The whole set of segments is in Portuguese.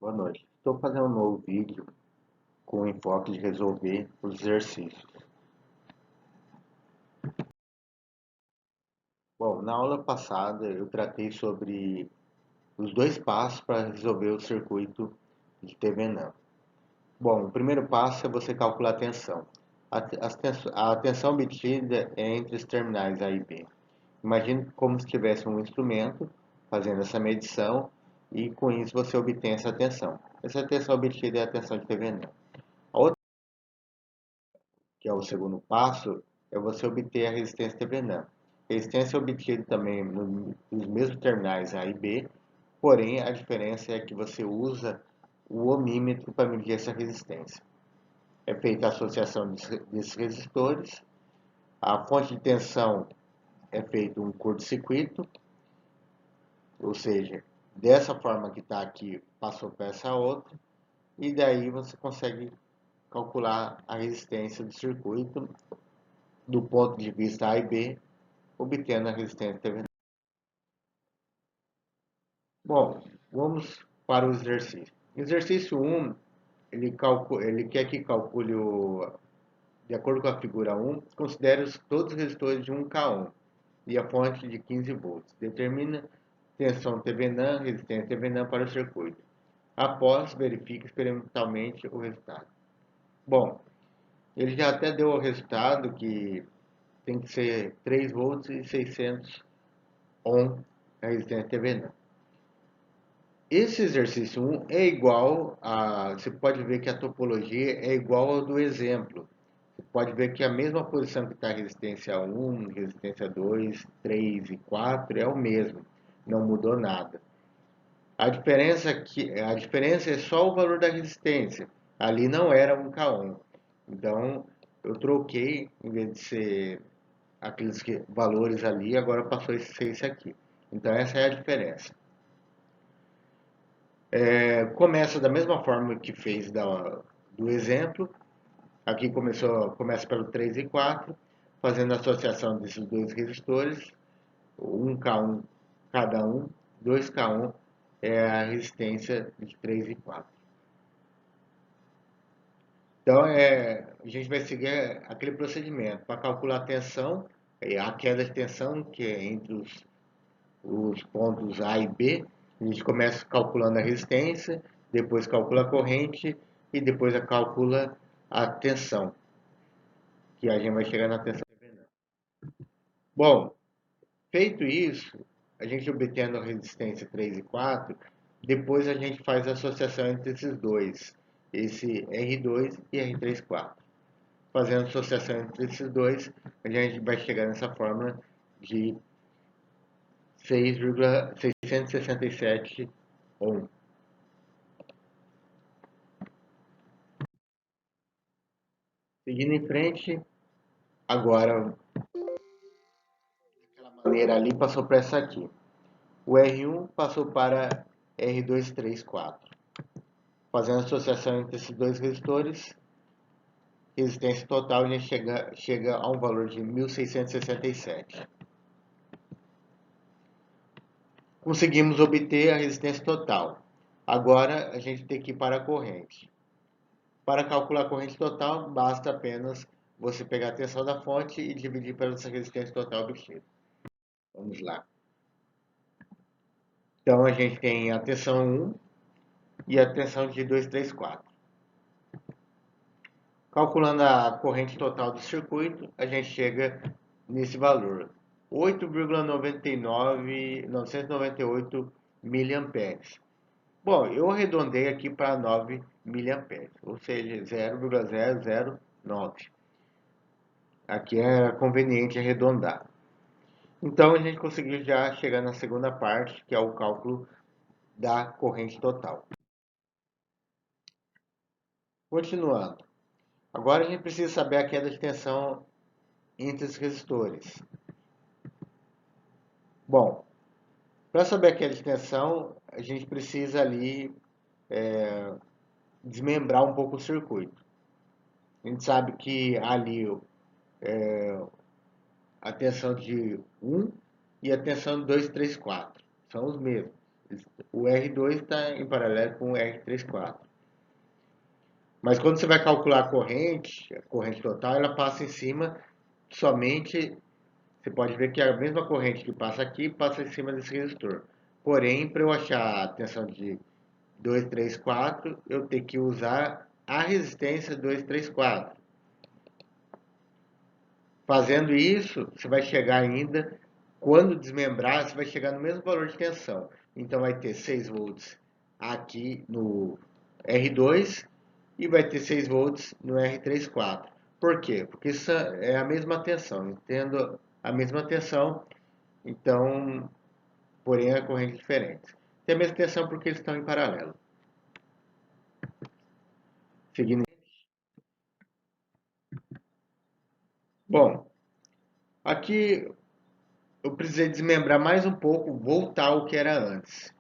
Boa noite. Estou fazendo um novo vídeo com o enfoque de resolver os exercícios. Bom, na aula passada eu tratei sobre os dois passos para resolver o circuito de TV-NAND. Bom, o primeiro passo é você calcular a tensão. A tensão obtida é entre os terminais A e B. Imagine como se tivesse um instrumento fazendo essa medição e com isso você obtém essa tensão. Essa tensão obtida é a tensão de TV-NAND. A outra, que é o segundo passo, é você obter a resistência Thevenin. Resistência é obtida também nos mesmos terminais A e B, porém a diferença é que você usa o ohmímetro para medir essa resistência. É feita a associação desses resistores, a fonte de tensão é feito um curto-circuito, ou seja, dessa forma que está aqui, passou para essa outra, e daí você consegue calcular a resistência do circuito do ponto de vista A e B, obtendo a resistência Thevenin. Bom, vamos para o exercício. Exercício 1, ele quer que calcule, de acordo com a figura 1, considere todos os resistores de 1K e a fonte de 15 volts. Determina tensão Thevenin, resistência Thevenin para o circuito. Após, verifique experimentalmente o resultado. Bom, ele já até deu o resultado que tem que ser 3 volts e 600 ohm a resistência Thevenin. Esse exercício 1 é igual a... Você pode ver que a topologia é igual ao do exemplo. Você pode ver que a mesma posição que está a resistência 1, resistência 2, 3 e 4 é o mesmo. Não mudou nada. A diferença é só o valor da resistência. Ali não era 1K. Então, eu troquei, em vez de ser aqueles valores ali, agora passou a ser esse aqui. Então, essa é a diferença. Começa da mesma forma que fez do exemplo. Aqui começa pelo 3 e 4, fazendo a associação desses dois resistores, 1K cada um, 2K é a resistência de 3 e 4. Então, a gente vai seguir aquele procedimento para calcular a tensão, a queda de tensão, que é entre os pontos A e B. A gente começa calculando a resistência, depois calcula a corrente e depois calcula a tensão, que a gente vai chegar na tensão. Bom, feito isso, a gente obtendo a resistência 3 e 4, depois a gente faz a associação entre esses dois, esse R2 e R34. Fazendo associação entre esses dois, a gente vai chegar nessa fórmula de 6,667 ohm. Seguindo em frente, agora, daquela maneira ali, passou para essa aqui. O R1 passou para R234. Fazendo associação entre esses dois resistores, resistência total, a gente chega a um valor de 1667. Conseguimos obter a resistência total. Agora a gente tem que ir para a corrente. Para calcular a corrente total, basta apenas você pegar a tensão da fonte e dividir pela resistência total obtida. Vamos lá. Então a gente tem a tensão 1 e a tensão de 2, 3, 4. Calculando a corrente total do circuito, a gente chega nesse valor, 8,998 miliamperes. Bom, eu arredondei aqui para 9 miliamperes, ou seja, 0,009. Aqui é conveniente arredondar. Então a gente conseguiu já chegar na segunda parte, que é o cálculo da corrente total. Continuando. Agora a gente precisa saber a queda de tensão entre os resistores. Bom, para saber a queda de tensão, a gente precisa ali desmembrar um pouco o circuito. A gente sabe que ali a tensão de 1 e a tensão de 2, 3, 4 são os mesmos. O R2 está em paralelo com o R34. Mas quando você vai calcular a corrente total, ela passa em cima somente. Você pode ver que a mesma corrente que passa aqui passa em cima desse resistor. Porém, para eu achar a tensão de 2, 3, 4, eu tenho que usar a resistência 2, 3, 4. Fazendo isso, você vai chegar ainda, quando desmembrar, você vai chegar no mesmo valor de tensão. Então vai ter 6 volts aqui no R2 e vai ter 6 volts no R34. Por quê? Porque isso é a mesma tensão, entendo a mesma tensão, então, porém a corrente diferente. Tem a mesma tensão porque eles estão em paralelo. Seguindo. Bom, aqui eu precisei desmembrar mais um pouco, voltar ao que era antes.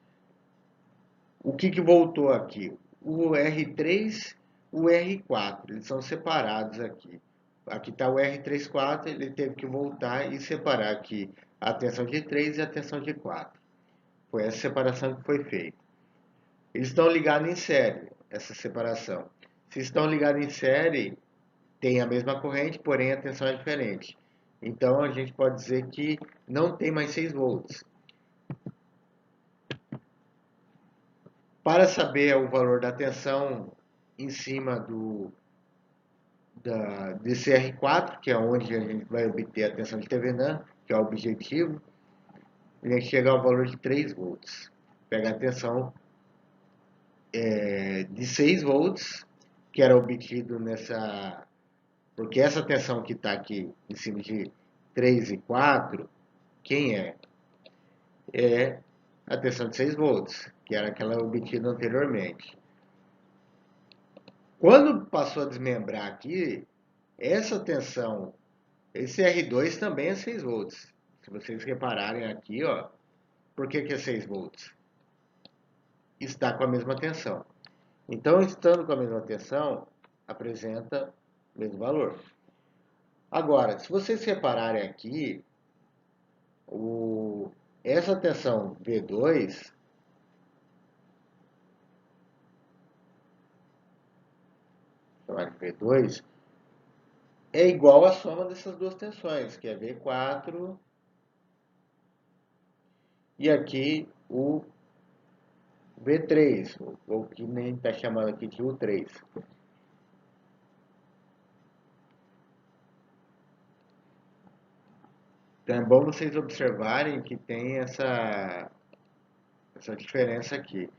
O que voltou aqui? O R3, o R4, eles são separados aqui. Aqui está o R34, ele teve que voltar e separar aqui a tensão de 3 e a tensão de 4. Foi essa separação que foi feita. Eles estão ligados em série, essa separação. Se estão ligados em série, tem a mesma corrente, porém a tensão é diferente. Então a gente pode dizer que não tem mais 6 volts. Para saber o valor da tensão em cima desse R4, que é onde a gente vai obter a tensão de Thevenin, que é o objetivo, a gente chega ao valor de 3 volts. Pega a tensão de 6 volts, que era obtido nessa. Porque essa tensão que está aqui em cima de 3 e 4, quem é? É a tensão de 6 volts, que era aquela obtida anteriormente. Quando passou a desmembrar aqui, essa tensão, esse R2 também é 6 volts. Se vocês repararem aqui, ó, por que é 6 volts? Está com a mesma tensão. Então, estando com a mesma tensão, apresenta o mesmo valor. Agora, se vocês repararem aqui, essa tensão V2, chamar de V2, é igual à soma dessas duas tensões, que é V4 e aqui o V3, ou que nem está chamando aqui de U3. Então é bom vocês observarem que tem essa diferença aqui.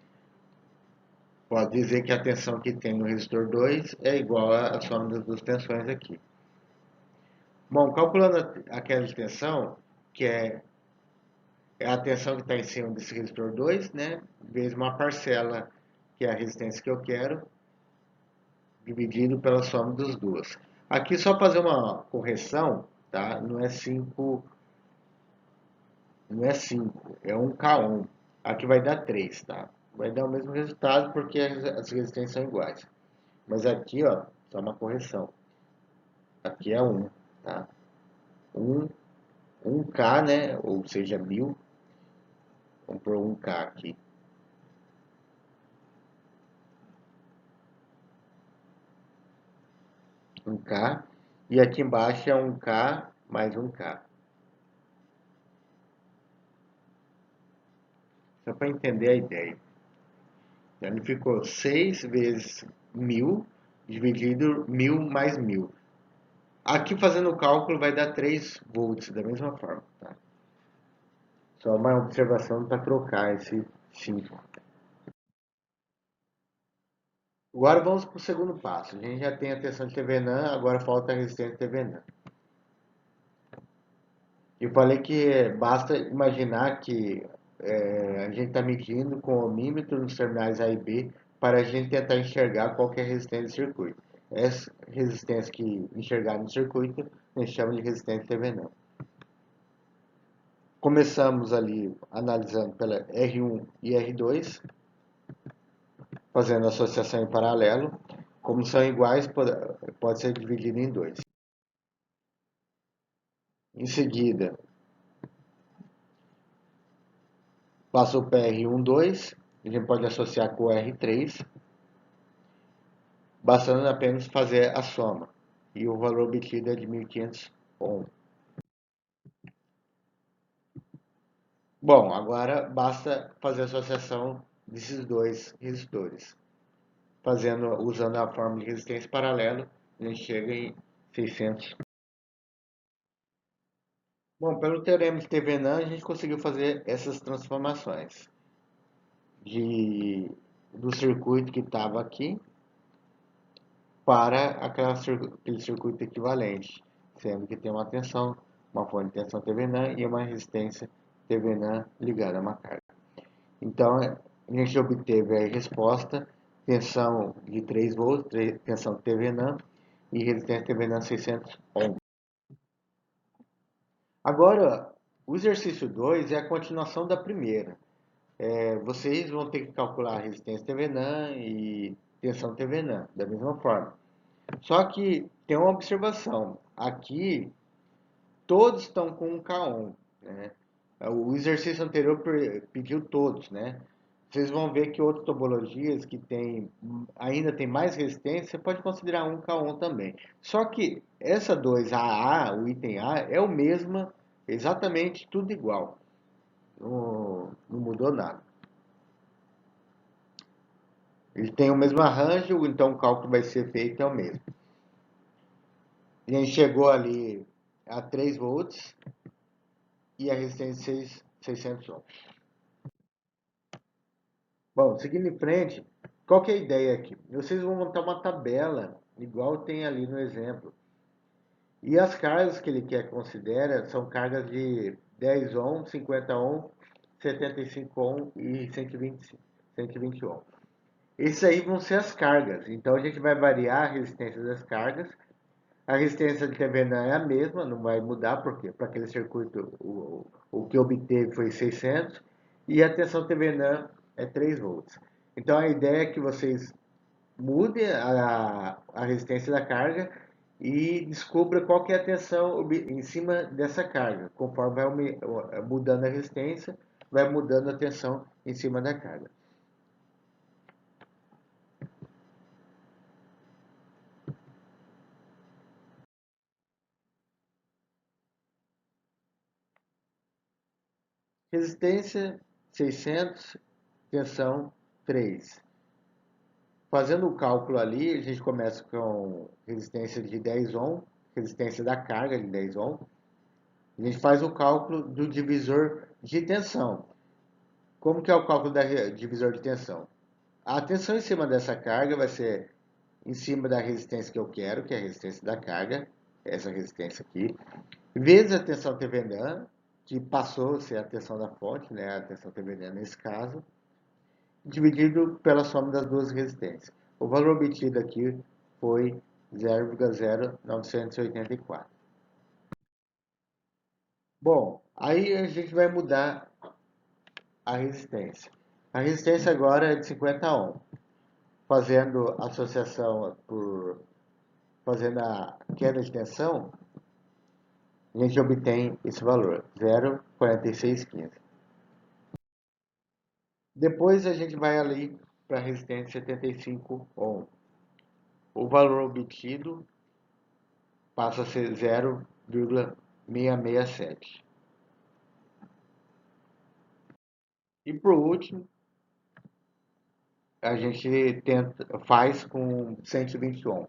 Pode dizer que a tensão que tem no resistor 2 é igual à soma das duas tensões aqui. Bom, calculando aquela tensão, que é a tensão que está em cima desse resistor 2, né? Vezes uma parcela, que é a resistência que eu quero, dividido pela soma das duas. Aqui só fazer uma correção, tá? Não é 5, não é 5, é 1K1. Aqui vai dar 3, tá? Vai dar o mesmo resultado porque as resistências são iguais. Mas aqui, ó, só uma correção. Aqui é 1, tá? 1, 1K, né? Ou seja, 1000. Vamos pôr 1K aqui. 1K. E aqui embaixo é 1K mais 1K. Só para entender a ideia. Então, ele ficou 6 vezes 1000 dividido 1000 mais 1000. Aqui fazendo o cálculo vai dar 3 volts da mesma forma. Tá? Só uma observação para trocar esse 5. Agora vamos para o segundo passo. A gente já tem a tensão de Thevenin, agora falta a resistência de Thevenin. Eu falei que basta imaginar que a gente está medindo com o ohmímetro nos terminais A e B para a gente tentar enxergar qual que é a resistência do circuito. Essa resistência que enxergar no circuito a gente chama de resistência Thevenin. Começamos ali analisando pela R1 e R2, fazendo associação em paralelo. Como são iguais, pode ser dividido em dois. Em seguida, Passou para R12, a gente pode associar com o R3, bastando apenas fazer a soma. E o valor obtido é de 1500 ohm. Bom, agora basta fazer a associação desses dois resistores. Usando a fórmula de resistência paralelo, a gente chega em 600. Bom, pelo teorema de Thevenin, a gente conseguiu fazer essas transformações do circuito que estava aqui para aquele circuito equivalente, sendo que tem uma fonte de tensão Thevenin e uma resistência Thevenin ligada a uma carga. Então, a gente obteve a resposta, tensão de 3 volts, tensão Thevenin e resistência Thevenin 600 ohm. Agora, o exercício 2 é a continuação da primeira. Vocês vão ter que calcular a resistência Thevenin e tensão Thevenin, da mesma forma. Só que tem uma observação. Aqui, todos estão com um K1, né? O exercício anterior pediu todos, né? Vocês vão ver que outras topologias que ainda tem mais resistência, você pode considerar um K1 também. Só que essa 2AA, o item A, é o mesmo, exatamente tudo igual. Não mudou nada. Ele tem o mesmo arranjo, então o cálculo vai ser feito é o mesmo. A gente chegou ali a 3 volts e a resistência 600 ohms. Bom, seguindo em frente, qual que é a ideia aqui? Vocês vão montar uma tabela, igual tem ali no exemplo. E as cargas que ele quer considera são cargas de 10 ohm, 50 ohm, 75 ohm e 120 ohm. Esses aí vão ser as cargas. Então a gente vai variar a resistência das cargas. A resistência de Thevenin é a mesma, não vai mudar, porque para aquele circuito o que obteve foi 600 e a tensão Thevenin é 3 volts. Então a ideia é que vocês mudem a resistência da carga e descubra qual que é a tensão em cima dessa carga. Conforme vai mudando a resistência, vai mudando a tensão em cima da carga. Resistência 600, tensão 3. Fazendo o cálculo ali, a gente começa com resistência de 10 ohm, resistência da carga de 10 ohm. A gente faz o cálculo do divisor de tensão. Como que é o cálculo do divisor de tensão? A tensão em cima dessa carga vai ser em cima da resistência que eu quero, que é a resistência da carga, essa resistência aqui, vezes a tensão Thevenin, que passou a ser a tensão da fonte, né, a tensão Thevenin nesse caso, dividido pela soma das duas resistências. O valor obtido aqui foi 0,0984. Bom, aí a gente vai mudar a resistência. A resistência agora é de 50 ohm. Fazendo associação fazendo a queda de tensão, a gente obtém esse valor, 0,4615. Depois a gente vai ali para a resistência 75 ohm. O valor obtido passa a ser 0,667. E por último, a gente faz com 120 ohm.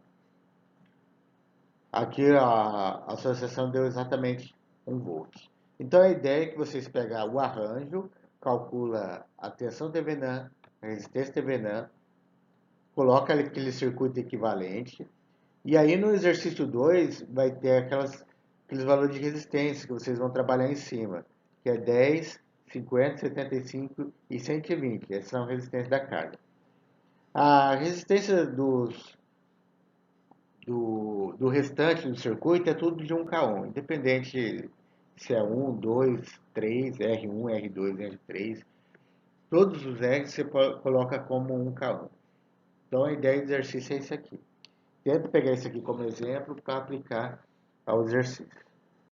Aqui a associação deu exatamente 1 volt. Então a ideia é que vocês pegam o arranjo, calcula a tensão Thevenin, a resistência Thevenin, coloca aquele circuito equivalente, e aí no exercício 2 vai ter aqueles valores de resistência que vocês vão trabalhar em cima, que é 10, 50, 75 e 120. Essas são as resistências da carga. A resistência do restante do circuito é tudo de 1K1, independente se é 1, 2, 3, R1, R2, R3. Todos os R você coloca como 1K1. Então a ideia do exercício é esse aqui. Tento pegar esse aqui como exemplo para aplicar ao exercício.